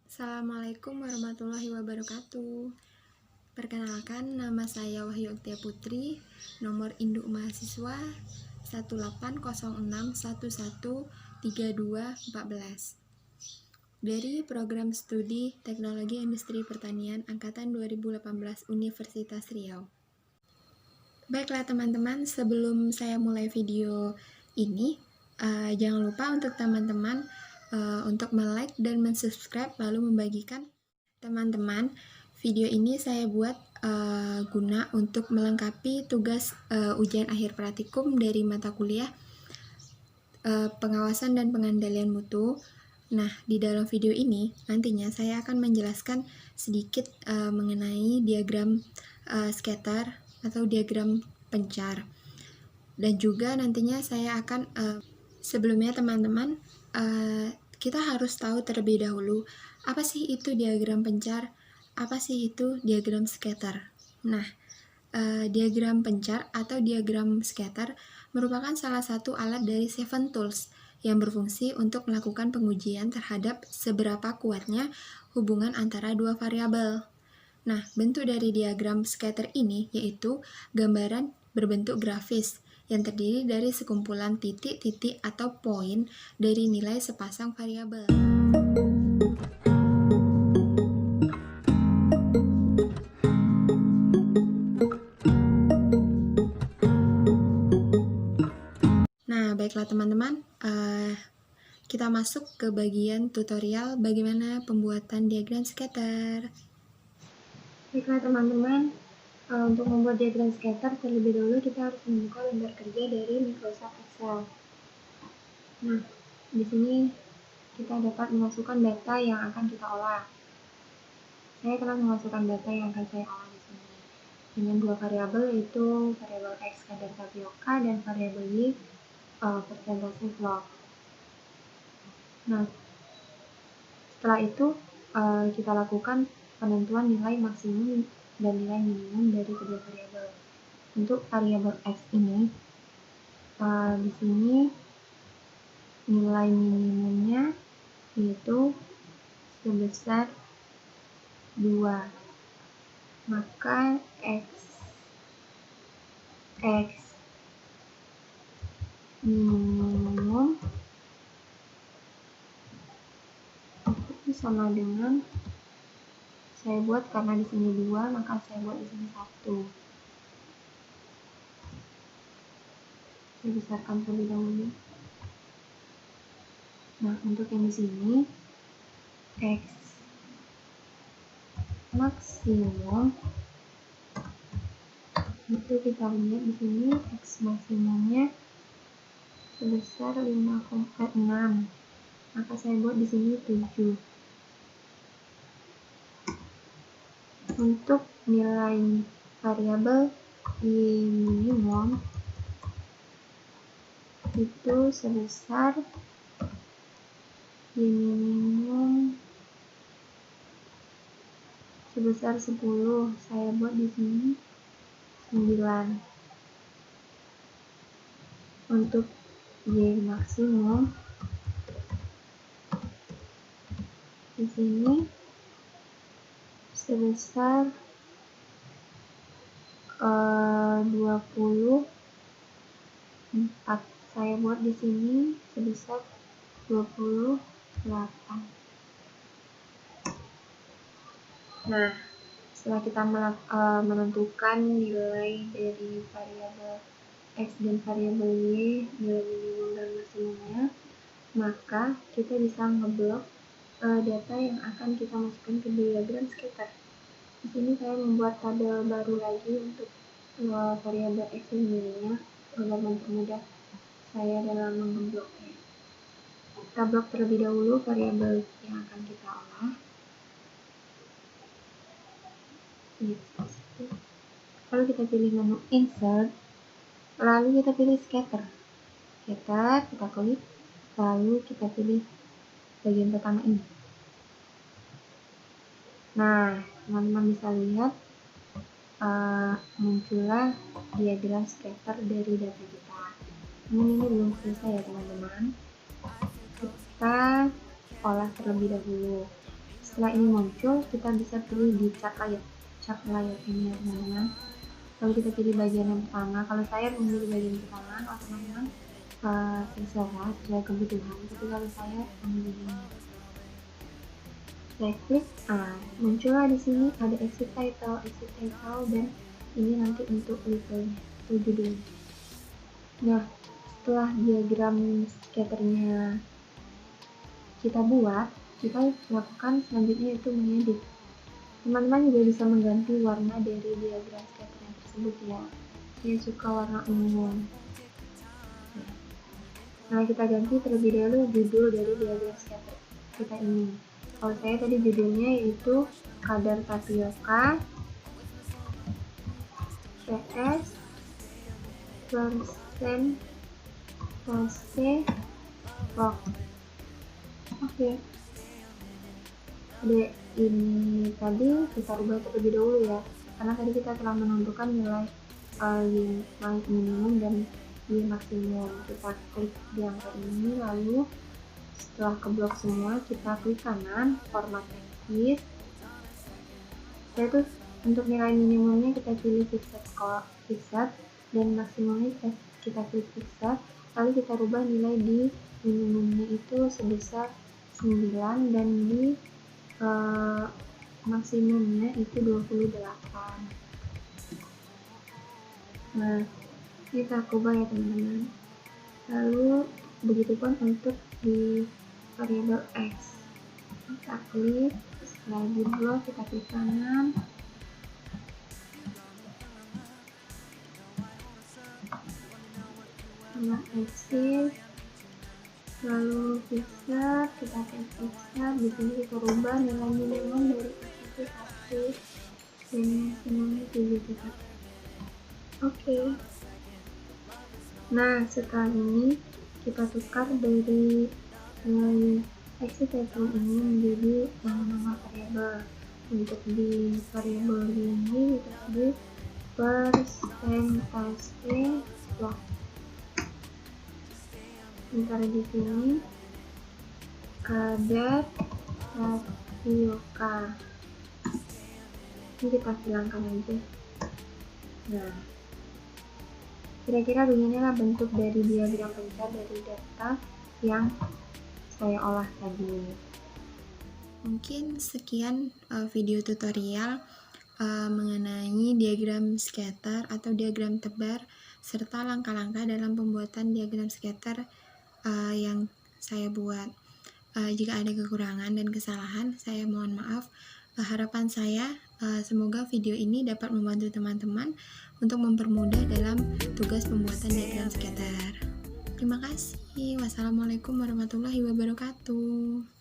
Assalamualaikum warahmatullahi wabarakatuh. Perkenalkan, nama saya Wahyu Oktia Putri, nomor induk mahasiswa 18061113214 dari Program Studi Teknologi Industri Pertanian Angkatan 2018 Universitas Riau. Baiklah teman-teman, sebelum saya mulai video ini, jangan lupa untuk teman-teman untuk like dan subscribe lalu membagikan. Teman-teman, video ini saya buat guna untuk melengkapi tugas ujian akhir praktikum dari mata kuliah pengawasan dan pengendalian mutu. Nah, di dalam video ini nantinya saya akan menjelaskan sedikit mengenai diagram scatter atau diagram pencar. Dan juga nantinya saya akan sebelumnya teman-teman kita harus tahu terlebih dahulu apa sih itu diagram pencar, apa sih itu diagram scatter. Nah, diagram pencar atau diagram scatter merupakan salah satu alat dari Seven Tools yang berfungsi untuk melakukan pengujian terhadap seberapa kuatnya hubungan antara dua variabel. Nah, bentuk dari diagram scatter ini yaitu gambaran berbentuk grafis yang terdiri dari sekumpulan titik-titik atau poin dari nilai sepasang variabel. Nah, baiklah teman-teman, kita masuk ke bagian tutorial bagaimana pembuatan diagram scatter. Baiklah teman-teman, untuk membuat diagram scatter terlebih dahulu kita harus membuka lembar kerja dari Microsoft Excel. Nah, di sini kita dapat memasukkan data yang akan kita olah. Saya telah memasukkan data yang akan saya olah di sini dengan dua variabel, yaitu variabel X kadar tapioka dan variabel Y persentase vlog. Nah, setelah itu kita lakukan penentuan nilai maksimum dan nilai minimum dari kedua variabel. Untuk variabel X ini, di sini nilai minimumnya yaitu sebesar 2. Maka X minimum itu sama dengan, saya buat karena di sini 2, maka saya buat di sini 1. Saya besarkan terlebih dahulu. Nah, untuk yang di sini X maksimum itu kita lihat di sini X maksimumnya sebesar 5,6, maka saya buat di sini 7. Untuk nilai variabel Y minimum itu sebesar Y minimum sebesar 10, saya buat di sini 9. Untuk Y maksimum di sini sebesar 24. Saya buat di sini sebesar 28. Nah, setelah kita menentukan nilai dari variabel X dan variabel Y, nilai minimum dan maksimumnya, maka kita bisa ngeblok data yang akan kita masukkan ke diagram scatter. Di sini saya membuat tabel baru lagi untuk variabel X dan Y-nya agar mempermudah saya dalam menggebloknya. Kita blok terlebih dahulu variabel yang akan kita olah. Lalu kita pilih menu Insert, lalu kita pilih Scatter. Scatter, kita klik, lalu kita pilih bagian pertama ini. Nah, teman-teman bisa lihat muncullah diagram scatter dari data kita. Namun ini belum selesai ya teman-teman. Kita olah terlebih dahulu. Setelah ini muncul, kita bisa pilih di cat layer ini ya teman-teman. Lalu kita pilih bagian yang pertama. Kalau saya memilih bagian pertama, kalau teman-teman terserah sesuai kebutuhan. Tapi kalau saya memilih ini. Saya klik, muncullah di sini ada exit title, dan ini nanti untuk labelnya, judulnya. Nah, setelah diagram scatternya kita buat, kita lakukan selanjutnya yaitu mengedit. Teman-teman juga bisa mengganti warna dari diagram scatternya tersebut ya. Saya suka warna ungu. Nah, kita ganti terlebih dahulu judul dari diagram scatter kita ini. Kalau saya tadi judulnya yaitu kadar tapioka CS persen pose rock. Oke. Ini tadi kita ubah terlebih dahulu ya, karena tadi kita telah menentukan nilai minimum dan nilai maksimum. Kita klik di angka ini, lalu setelah keblok semua kita klik kanan format text. Yaitu untuk nilai minimumnya kita pilih fixed dan maksimumnya kita klik fixed, lalu kita rubah nilai di minimumnya itu sebesar 9 dan di maksimumnya itu 28. Nah, kita ubah ya teman-teman. Lalu begitupun untuk di variabel X. Kita klik, setelah judul kita klik kanan. Sama exit, lalu fixer, kita klik fixer. Di sini kita rubah nilai minimum dari itu 1 dan maksimumnya 7. Oke. Nah, setelah ini kita tukar dari nilai exit title ini menjadi nama variabel. Untuk di variabel ini kita pilih persentase block. Sementara di sini kadar tapioka. Ini kita hilangkan aja. Nah, kira-kira beginilah bentuk dari diagram pencar dari data yang saya olah tadi. Mungkin sekian video tutorial mengenai diagram scatter atau diagram tebar serta langkah-langkah dalam pembuatan diagram scatter yang saya buat. Jika ada kekurangan dan kesalahan, saya mohon maaf. Harapan saya semoga video ini dapat membantu teman-teman untuk mempermudah dalam tugas pembuatan diagram scatter. Terima kasih. Wassalamualaikum warahmatullahi wabarakatuh.